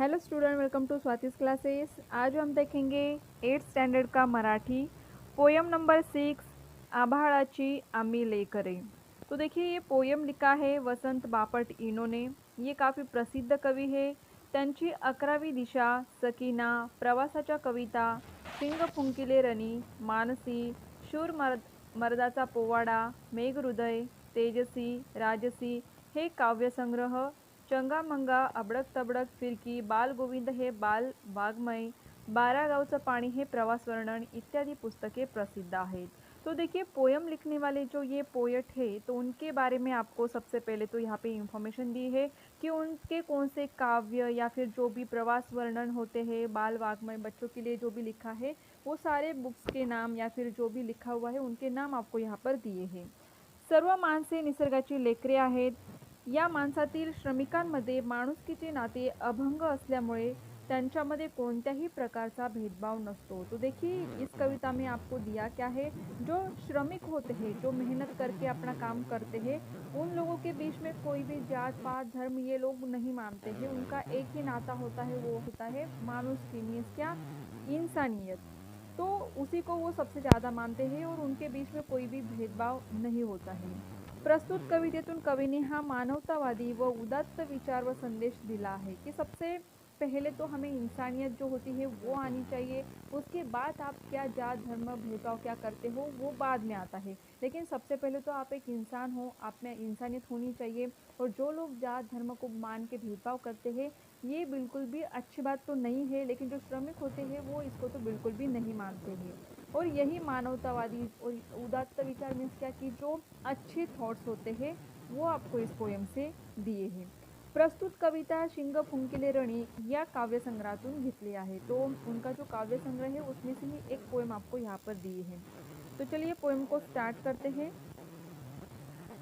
Hello student, welcome to Swati's classes. आज हम देखेंगे 8th स्टैंडर्ड का मराठी पोयम नंबर 6 आभाळाची आम्ही लेकरे। तो देखिए ये पोयम लिखा है वसंत बापट इन्होंने। ये काफ़ी प्रसिद्ध कवि है। त्यांची 11वी दिशा, सकीना, प्रवासाच्या कविता, शिंग फुंकिले रणी, मानसी, शूर मर्दाचा पोवाडा, मेघहृदय, तेजसी, राजसी हे काव्यसंग्रह, चंगामंगा, अबडक तबडक, फिरकी, बालगोविंद हे बाल वाङ्मय, 12 गावचं पाणी हे प्रवास वर्णन इत्यादि पुस्तकें प्रसिद्ध आहेत। तो देखिए पोयम लिखने वाले जो ये पोएट है तो उनके बारे में आपको सबसे पहले तो यहाँ पे इंफॉर्मेशन दी है कि उनके कौन से काव्य या फिर जो भी प्रवास वर्णन होते हैं, बाल वाङ्मय बच्चों के लिए जो भी लिखा है वो सारे बुक्स के नाम या फिर जो भी लिखा हुआ है उनके नाम आपको यहाँ पर दिए हैं। सर्व माणसे निसर्गाची लेकरे आहेत। या माणसातील श्रमिकांमध्ये माणुसकीचे नाते अभंग असल्यामुळे त्यांच्यामध्ये कोणत्याही प्रकारचा भेदभाव नसतो। तो देखिए इस कविता में आपको दिया क्या है, जो श्रमिक होते हैं, जो मेहनत करके अपना काम करते हैं, उन लोगों के बीच में कोई भी जात पात धर्म ये लोग नहीं मानते हैं। उनका एक ही नाता होता है, वो होता है मानुषकी, मीन्स क्या, इंसानियत। तो उसी को वो सबसे ज़्यादा मानते हैं और उनके बीच में कोई भी भेदभाव नहीं होता है। प्रस्तुत कवितेतून कवीने हा मानवतावादी व उदात्त विचार व संदेश दिला है कि सबसे पहले तो हमें इंसानियत जो होती है वो आनी चाहिए। उसके बाद आप क्या जात धर्म भेदभाव क्या करते हो वो बाद में आता है, लेकिन सबसे पहले तो आप एक इंसान हो, आप में इंसानियत होनी चाहिए। और जो लोग जात धर्म को मान के भेदभाव करते हैं ये बिल्कुल भी अच्छी बात तो नहीं है, लेकिन जो श्रमिक होते हैं वो इसको तो बिल्कुल भी नहीं मानते हैं। और यही मानवतावादी और उदात्त विचार मीन्स क्या, कि जो अच्छे थॉट्स होते हैं वो आपको इस पोयम से दिए हैं। प्रस्तुत कविता शिंग फुंकिले रणी या काव्यसंग्रहातून घेतली आहे। तो उनका जो काव्यसंग्रह है उसमें से ही एक पोयम आपको यहाँ पर दिए हैं। तो चलिए पोयम को स्टार्ट करते हैं।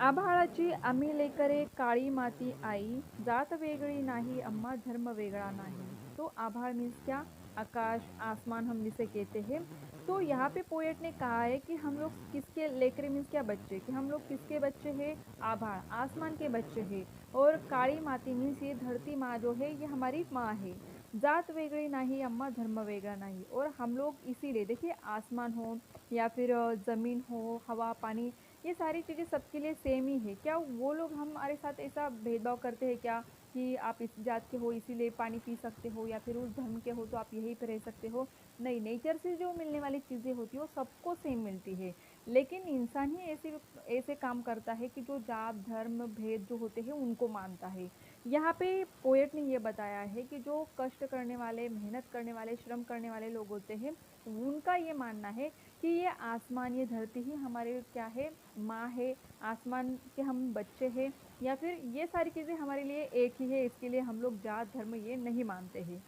आभाळाची आम्ही लेकरे, काळी माती आई, जात वेगळी नाही अम्मा, धर्म वेगळा नाही। तो आभाळ मीन्स क्या, आकाश, आसमान हम जिसे कहते हैं। तो यहाँ पे पोएट ने कहा है कि हम लोग किसके लेकरे मीन्स क्या, बच्चे, कि हम लोग किसके बच्चे हैं, आभाळ आसमान के बच्चे हैं। और काली माती मीन्स ये धरती माँ जो है ये हमारी माँ है। जात वेगड़ी नहीं अम्मा, धर्म वेगड़ा नहीं। और हम लोग इसीलिए देखिए आसमान हो या फिर ज़मीन हो, हवा पानी, ये सारी चीज़ें सबके लिए सेम ही है। क्या वो लोग हमारे साथ ऐसा भेदभाव करते हैं क्या, कि आप इस जात के हो इसीलिए पानी पी सकते हो या फिर उस धर्म के हो तो आप यहीं पर रह सकते हो? नहीं, नेचर से जो मिलने वाली चीज़ें होती है वो सबको सेम मिलती है। लेकिन इंसान ही ऐसे ऐसे काम करता है कि जो जात धर्म भेद जो होते हैं उनको मानता है। यहाँ पे पोएट ने ये बताया है कि जो कष्ट करने वाले, मेहनत करने वाले, श्रम करने वाले लोग होते हैं उनका ये मानना है कि ये आसमान, ये धरती ही हमारे क्या है, माँ है, आसमान के हम बच्चे हैं, या फिर ये सारी चीज़ें हमारे लिए एक ही है, इसके लिए हम लोग जात धर्म ये नहीं मानते हैं।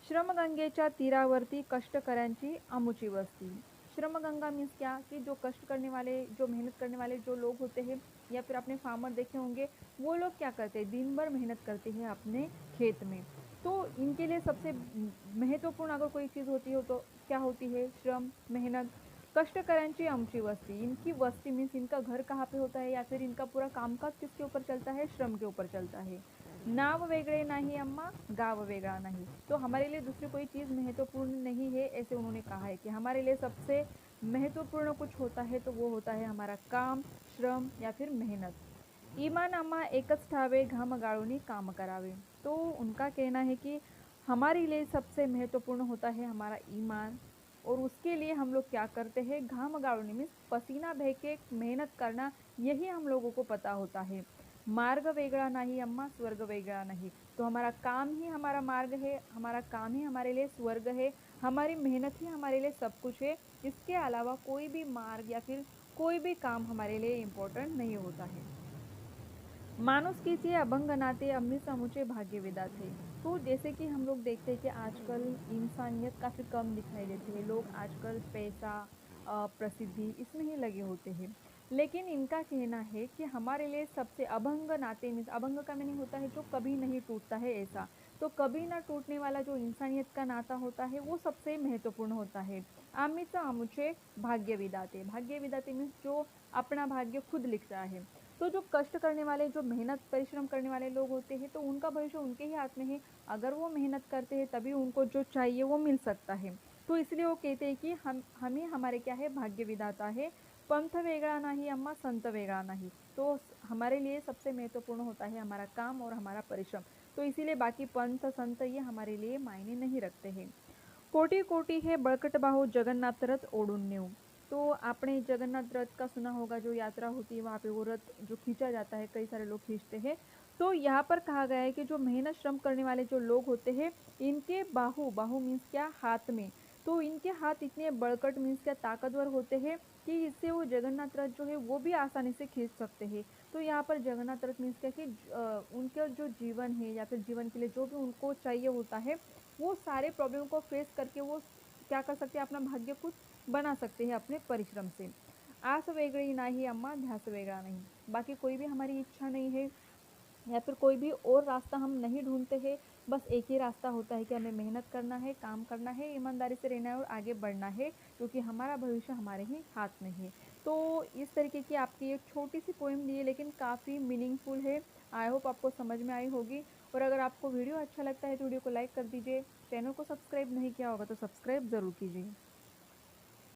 श्रमगंगेच्या तीरावरती कष्टकऱ्यांची आमुची वस्ती। श्रमगंगा मीन्स क्या, कि जो कष्ट करने वाले, जो मेहनत करने वाले जो लोग होते हैं, या फिर आपने फार्मर देखे होंगे, वो लोग क्या करते हैं, दिन भर मेहनत करते हैं अपने खेत में। तो इनके लिए सबसे महत्वपूर्ण अगर कोई चीज़ होती हो तो क्या होती है, श्रम, मेहनत। कष्टकऱ्यांची आमची वस्ती, इनकी वस्ती मीन्स इनका घर कहाँ पे होता है या फिर इनका पूरा कामकाज किसके ऊपर चलता है, श्रम के ऊपर चलता है। नाव वेगळे नाही अम्मा, गाव वेगळा नहीं। तो हमारे लिए दूसरी कोई चीज़ महत्वपूर्ण नहीं है, ऐसे उन्होंने कहा है कि हमारे लिए सबसे महत्वपूर्ण कुछ होता है तो वो होता है हमारा काम, श्रम या फिर मेहनत। ईमान अम्मा एकच ठावे, घाम गाळूनी काम करावे। तो उनका कहना है कि हमारे लिए सबसे महत्वपूर्ण होता है हमारा ईमान, और उसके लिए हम लोग क्या करते हैं, घाम गाळूनी मीन्स पसीना बह के मेहनत करना, यही हम लोगों को पता होता है। मार्ग वेगड़ा नहीं अम्मा, स्वर्ग वेगड़ा नहीं। तो हमारा काम ही हमारा मार्ग है, हमारा काम ही हमारे लिए स्वर्ग है, हमारी मेहनत ही हमारे लिए सब कुछ है। इसके अलावा कोई भी मार्ग या फिर कोई भी काम हमारे लिए इम्पोर्टेंट नहीं होता है। मानुषकीचे अभंग नाते अम्मी समूचे भाग्य विधाते। तो जैसे कि हम लोग देखते हैं कि आजकल इंसानियत काफ़ी कम दिखाई देती है, लोग आजकल पैसा, प्रसिद्धि इसमें ही लगे होते हैं। लेकिन इनका कहना है कि हमारे लिए सबसे अभंग नाते मीन्स, अभंग का मीनिंग होता है जो कभी नहीं टूटता है ऐसा। तो कभी ना टूटने वाला जो इंसानियत का नाता होता है वो सबसे महत्वपूर्ण होता है। आम्हीच आमुचे भाग्य विधाते, भाग्य विधाते मीन्स जो अपना भाग्य खुद लिखता है। तो जो कष्ट करने वाले, जो मेहनत परिश्रम करने वाले लोग होते हैं, तो उनका भविष्य उनके ही हाथ में है। अगर वो मेहनत करते हैं तभी उनको जो चाहिए वो मिल सकता है। तो इसलिए वो कहते हैं कि हम ही हमारे क्या है, भाग्य विधाता है। पंथ वेगळा नाही अम्मा, संत वेगळा नाही। तो हमारे लिए सबसे महत्वपूर्ण होता है हमारा काम और हमारा परिश्रम। तो इसीलिए बाकी पंथ संत ये हमारे लिए मायने नहीं रखते हैं। कोटि कोटि है बळकट बाहु जगन्नाथ रथ ओढ़ून नेऊ। तो आपने जगन्नाथ रथ का सुना होगा, जो यात्रा होती है वहाँ पे वो रथ जो खींचा जाता है, कई सारे लोग खींचते हैं। तो यहाँ पर कहा गया है कि जो मेहनत श्रम करने वाले जो लोग होते हैं, इनके बाहु, बाहु मीन्स क्या, हाथ में। तो इनके हाथ इतने बड़कट मीन्स क्या, ताकतवर होते हैं कि इससे वो जगन्नाथ रथ जो है वो भी आसानी से खींच सकते हैं। तो यहाँ पर जगन्नाथ रथ मीन्स क्या कि उनका जो जीवन है या फिर जीवन के लिए जो भी उनको चाहिए होता है, वो सारे प्रॉब्लम को फेस करके वो क्या कर सकते हैं, अपना भाग्य खुद बना सकते हैं अपने परिश्रम से। आस वेगळी नाही अम्मा, ध्यास वेगळा नहीं। बाकी कोई भी हमारी इच्छा नहीं है या फिर कोई भी और रास्ता हम नहीं ढूंढते हैं। बस एक ही रास्ता होता है कि हमें मेहनत करना है, काम करना है, ईमानदारी से रहना है और आगे बढ़ना है, क्योंकि हमारा भविष्य हमारे ही हाथ में है। तो इस तरीके की आपकी एक छोटी सी पोएम दी है, लेकिन काफ़ी मीनिंगफुल है। आई होप आपको समझ में आई होगी। और अगर आपको वीडियो अच्छा लगता है तो वीडियो को लाइक कर दीजिए। चैनल को सब्सक्राइब नहीं किया होगा तो सब्सक्राइब ज़रूर कीजिए।